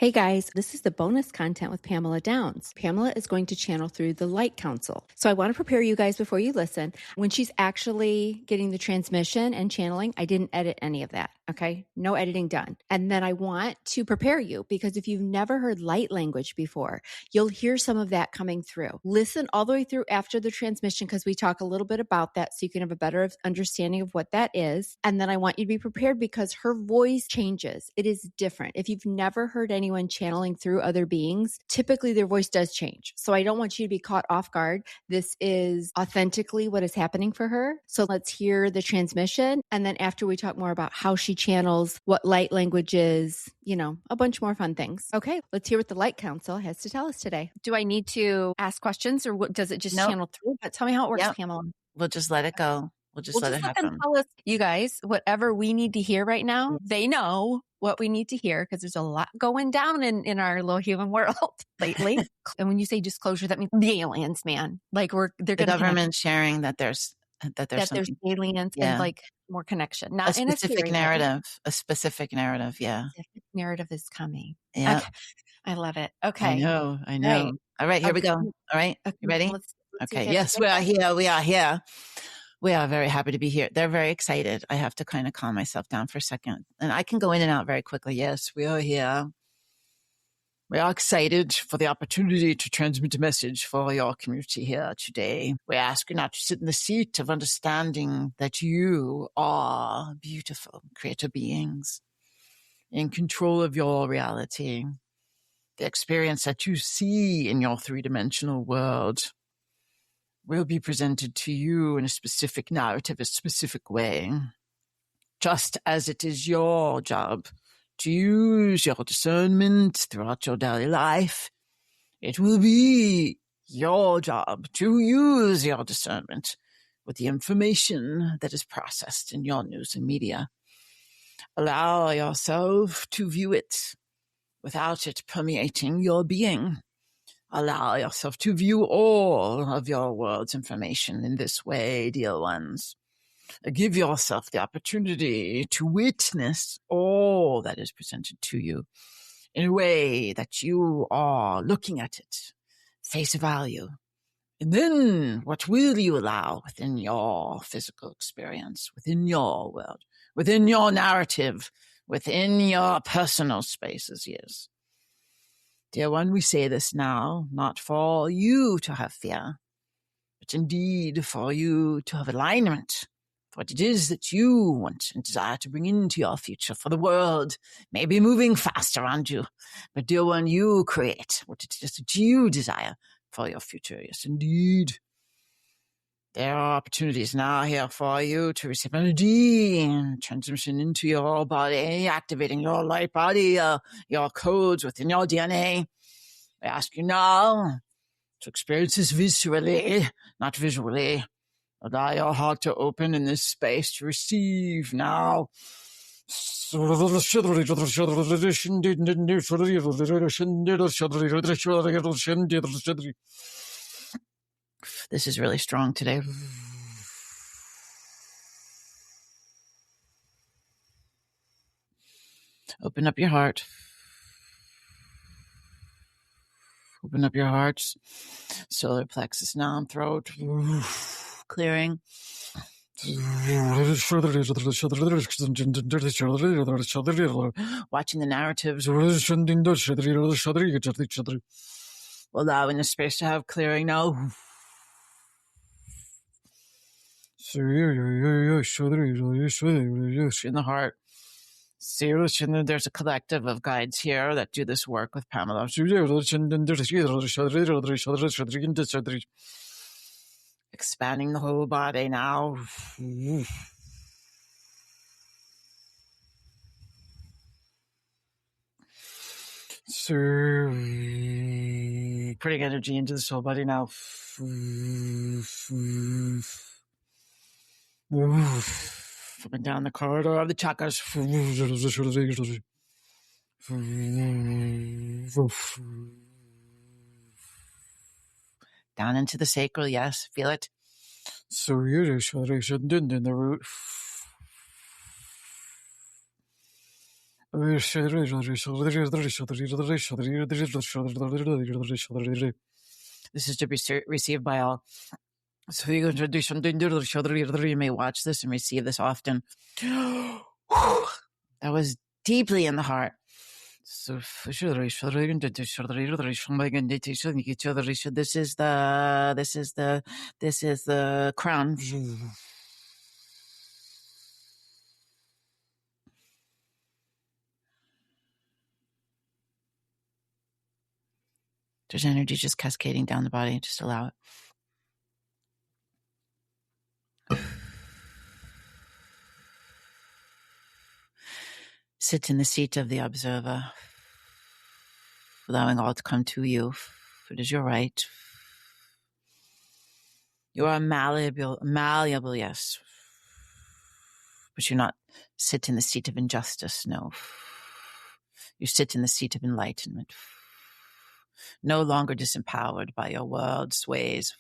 Hey guys, this is the bonus content with Pamela Downes. Pamela is going to channel through the Light Council. So I want to prepare you guys before you listen. When she's actually getting the transmission and channeling, I didn't edit any of that. Okay. No editing done. And then I want to prepare you because if you've never heard light language before, you'll hear some of that coming through. Listen all the way through after the transmission because we talk a little bit about that so you can have a better understanding of what that is. And then I want you to be prepared because her voice changes. It is different. If you've never heard anyone channeling through other beings, typically their voice does change. So I don't want you to be caught off guard. This is authentically what is happening for her. So let's hear the transmission. And then after we talk more about how she channels, what light language is, a bunch more fun things. Okay, let's hear what the Light Council has to tell us today. Do I need to ask questions or does it just channel through? But tell me how it works, Pamela. We'll just let it go. We'll just let it happen. Them tell us, you guys, whatever we need to hear right now, they know what we need to hear because there's a lot going down in our little human world lately. And when you say disclosure, that means the aliens, man. Like they're the going to government sharing that there's there's aliens and like more connection. Not a specific narrative. A specific narrative. Yeah. Specific narrative is coming. Yeah. Okay. I love it. Okay. I know. Right. All right. Here we go. All right. Okay. You ready? Let's okay. Yes, we are here. We are here. We are very happy to be here. They're very excited. I have to kind of calm myself down for a second. And I can go in and out very quickly. Yes, we are here. We are excited for the opportunity to transmit a message for your community here today. We ask you now to sit in the seat of understanding that you are beautiful creator beings in control of your reality. The experience that you see in your three-dimensional world will be presented to you in a specific narrative, a specific way, just as it is your job to use your discernment throughout your daily life. It will be your job to use your discernment with the information that is processed in your news and media. Allow yourself to view it without it permeating your being. Allow yourself to view all of your world's information in this way, dear ones. Give yourself the opportunity to witness all that is presented to you in a way that you are looking at it, face value. And then what will you allow within your physical experience, within your world, within your narrative, within your personal spaces, yes. Dear one, we say this now, not for you to have fear, but indeed for you to have alignment for what it is that you want and desire to bring into your future. For the world may be moving fast around you, but dear one, you create what it is that you desire for your future. Yes, indeed. There are opportunities now here for you to receive energy and transmission into your body, activating your light body, your codes within your DNA. I ask you now to experience this viscerally, not visually. Allow your heart to open in this space to receive now. This is really strong today. Open up your heart. Open up your hearts. Solar plexus now in throat. Clearing. Watching the narratives. Allowing the space to have clearing now. In the heart. There's a collective of guides here that do this work with Pamela. Expanding the whole body now. Putting energy into this whole body now. Up and down the corridor of the chakras. Down into the sacral, yes, feel it. In the root. This is to be received by all. So you may watch this and receive this often. That was deeply in the heart. So this is the crown. There's energy just cascading down the body. Just allow it. Sit in the seat of the observer, allowing all to come to you. It is your right. You are malleable, yes. But you're not sit in the seat of injustice, no. You sit in the seat of enlightenment. No longer disempowered by your world's ways.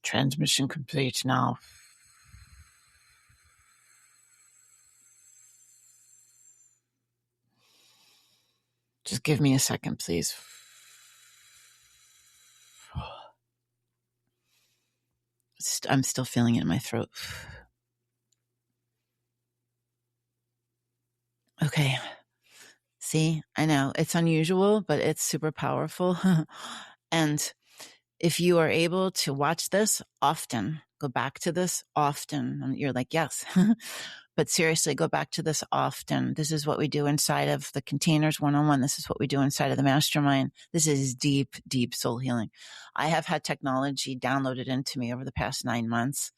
Transmission complete now. Just give me a second, please. I'm still feeling it in my throat. Okay. See, I know it's unusual, but it's super powerful. And if you are able to watch this often, go back to this often, and you're like, yes. But seriously, go back to this often. This is what we do inside of the containers one-on-one. This is what we do inside of the mastermind. This is deep, deep soul healing. I have had technology downloaded into me over the past 9 months.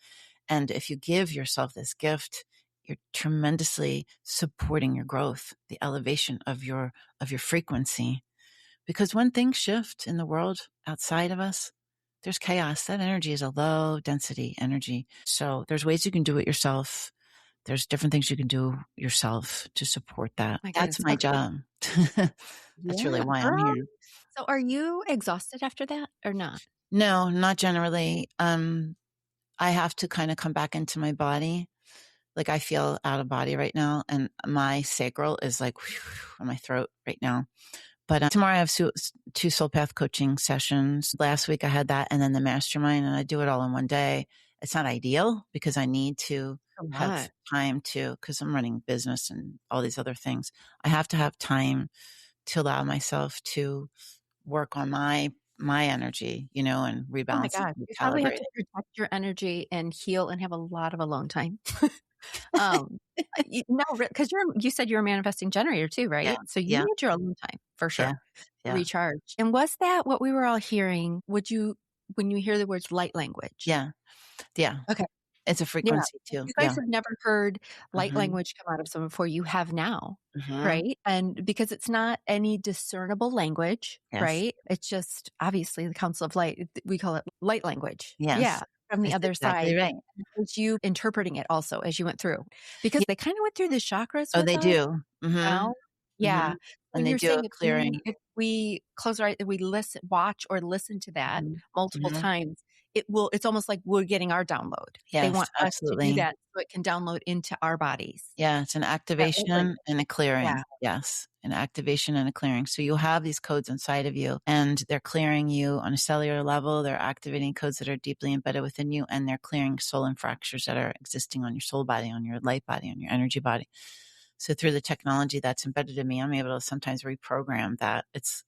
And if you give yourself this gift, you're tremendously supporting your growth, the elevation of your frequency. Because when things shift in the world outside of us, there's chaos. That energy is a low density energy. So there's ways you can do it yourself. There's different things you can do yourself to support that. That's my job. That's really why I'm here. So are you exhausted after that or not? No, not generally. I have to kind of come back into my body. Like I feel out of body right now, and my sacral is like in my throat right now. But tomorrow I have 2 soul path coaching sessions. Last week I had that, and then the mastermind, and I do it all in one day. It's not ideal because I need to have time to, because I'm running business and all these other things. I have to have time to allow myself to work on my energy, and rebalance. Oh my God. You probably have to protect your energy and heal and have a lot of alone time. No, because you said you're a manifesting generator too, right? Yeah, so you need your alone time for sure. Yeah. Recharge. And was that what we were all hearing? When you hear the words light language? Yeah. Okay. It's a frequency too. You guys have never heard light language come out of someone before. You have now, right? And because it's not any discernible language, right? It's just obviously the Council of Light. We call it light language. Yes. Yeah. From the other side. Right. Was you interpreting it also as you went through? Because they kind of went through the chakras. Oh, they do. Now. Yeah. Mm-hmm. And they do a clearing. If we close our eyes, we watch or listen to that multiple times, it's almost like we're getting our download. Yes, they want absolutely. us to do that so it can download into our bodies. Yeah, it's an activation and a clearing. Yeah. Yes, an activation and a clearing. So you have these codes inside of you, and they're clearing you on a cellular level. They're activating codes that are deeply embedded within you, and they're clearing soul and fractures that are existing on your soul body, on your light body, on your energy body. So through the technology that's embedded in me, I'm able to sometimes reprogram that. It's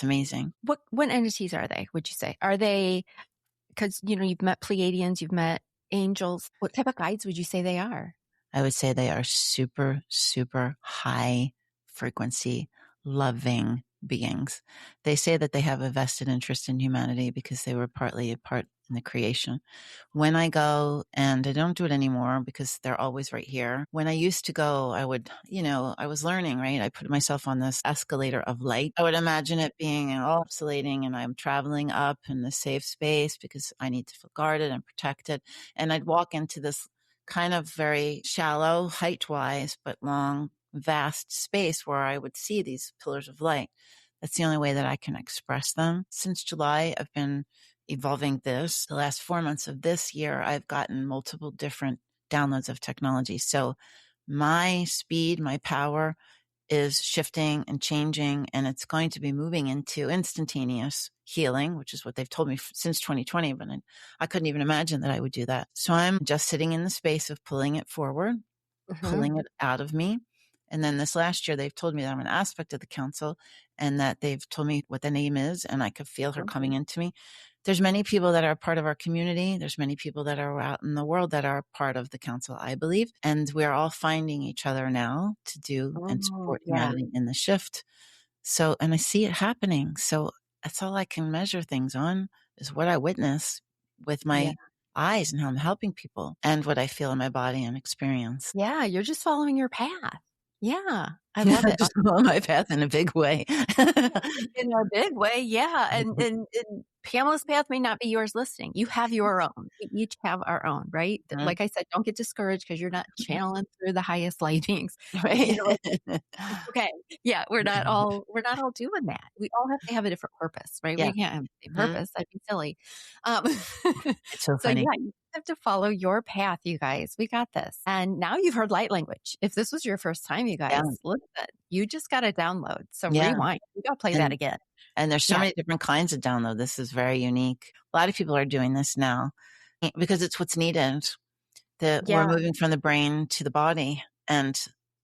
amazing. What entities are they, would you say? Are they, because, you've met Pleiadians, you've met angels. What type of guides would you say they are? I would say they are super, super high frequency, loving beings. They say that they have a vested interest in humanity because they were partly a part in the creation. When I go, and I don't do it anymore because they're always right here. When I used to go, I would, I was learning, right? I put myself on this escalator of light. I would imagine it being all oscillating, and I'm traveling up in the safe space because I need to feel guarded and protected. And I'd walk into this kind of very shallow, height-wise, but long, vast space where I would see these pillars of light. That's the only way that I can express them. Since July, I've been evolving this. The last 4 months of this year, I've gotten multiple different downloads of technology. So my speed, my power is shifting and changing, and it's going to be moving into instantaneous healing, which is what they've told me since 2020. But I couldn't even imagine that I would do that. So I'm just sitting in the space of pulling it forward, pulling it out of me. And then this last year, they've told me that I'm an aspect of the council and that they've told me what the name is, and I could feel her coming into me. There's many people that are part of our community. There's many people that are out in the world that are part of the council, I believe. And we're all finding each other now to do and support humanity in the shift. So, and I see it happening. So that's all I can measure things on, is what I witness with my eyes and how I'm helping people, and what I feel in my body and experience. Yeah, you're just following your path. Yeah, I love it. Just follow my path in a big way. In a big way, yeah. And Pamela's path may not be yours listening. You have your own. We each have our own, right? Like I said, don't get discouraged because you're not channeling through the highest lightnings. Right. Okay. Yeah, we're not all doing that. We all have to have a different purpose, right? Yeah. We can't have the same purpose. That'd be silly. It's so funny. Yeah, you have to follow your path, you guys. We got this. And now you've heard light language. If this was your first time, you guys, listen, you just got to download. So rewind. You got to play that again. And there's so many different kinds of download. This is very unique. A lot of people are doing this now because it's what's needed. We're moving from the brain to the body, and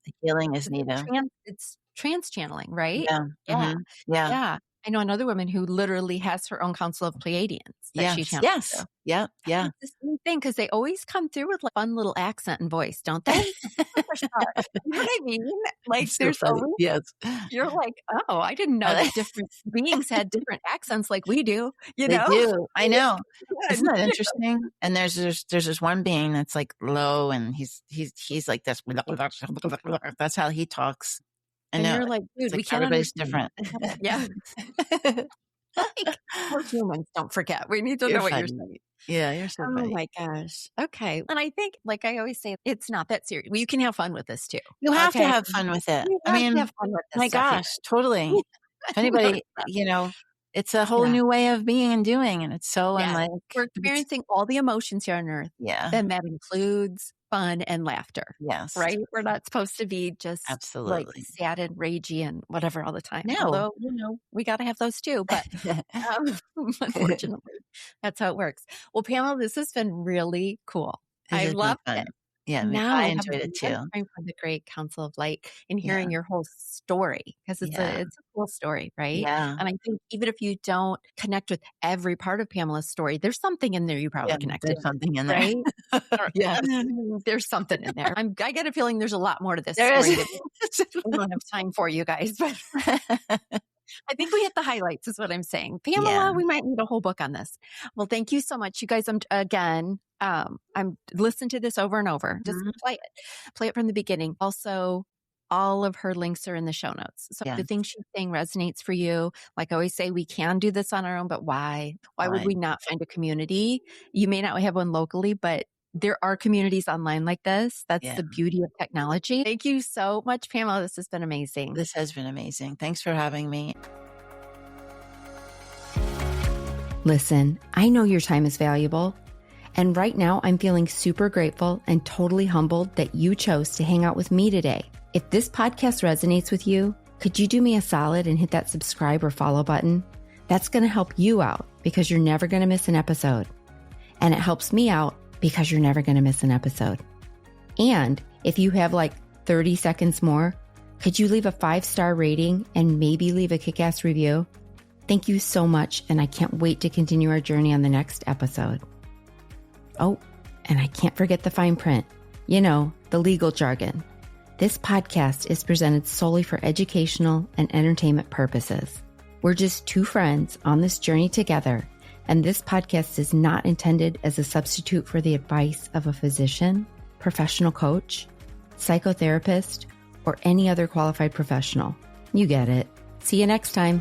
the healing is needed. It's trance channeling, right? Yeah. Yeah. I know another woman who literally has her own council of Pleiadians that she channels. Yes. Yeah. Yeah. It's the same thing, because they always come through with like fun little accent and voice, don't they? You know what I mean? Like there's always, you're like, oh, I didn't know that different beings had different accents like we do. You know? They do. I know. Isn't that interesting? And there's this one being that's like low, and he's like this. That's how he talks. And you're like, dude, we can't. Everybody's different. Yeah. Like, we're humans. Don't forget. We need to know what you're saying. Yeah, you're so funny. Oh my gosh. Okay. And I think, like I always say, it's not that serious. Well, you can have fun with this too. You have to have fun with it. I mean, have fun with this my gosh, totally. If anybody, it's a whole new way of being and doing, and it's so unlike. We're experiencing all the emotions here on Earth. Yeah. And that includes fun and laughter. Yes. Right? We're not supposed to be just like sad and ragey and whatever all the time. No. Although, we got to have those too. But unfortunately, that's how it works. Well, Pamela, this has been really cool. I loved it. Yeah, now I enjoyed it too. From the Great Council of Light and hearing your whole story, because it's a cool story, right? Yeah. And I think even if you don't connect with every part of Pamela's story, there's something in there you probably connected. There's something in there, right? Yeah, there's something in there. I get a feeling there's a lot more to this story. We don't have time for you guys, but I think we hit the highlights is what I'm saying. Pamela, we might need a whole book on this. Well, thank you so much. You guys, I'm listening to this over and over. Just play it from the beginning. Also, all of her links are in the show notes. So if the thing she's saying resonates for you, like I always say, we can do this on our own, but why? Why would we not find a community? You may not have one locally, but there are communities online like this. That's the beauty of technology. Thank you so much, Pamela. This has been amazing. This has been amazing. Thanks for having me. Listen, I know your time is valuable. And right now, I'm feeling super grateful and totally humbled that you chose to hang out with me today. If this podcast resonates with you, could you do me a solid and hit that subscribe or follow button? That's going to help you out because you're never going to miss an episode. And it helps me out because you're never going to miss an episode. And if you have like 30 seconds more, could you leave a 5-star rating and maybe leave a kick-ass review? Thank you so much, and I can't wait to continue our journey on the next episode. Oh, and I can't forget the fine print. The legal jargon. This podcast is presented solely for educational and entertainment purposes. We're just two friends on this journey together, and this podcast is not intended as a substitute for the advice of a physician, professional coach, psychotherapist, or any other qualified professional. You get it. See you next time.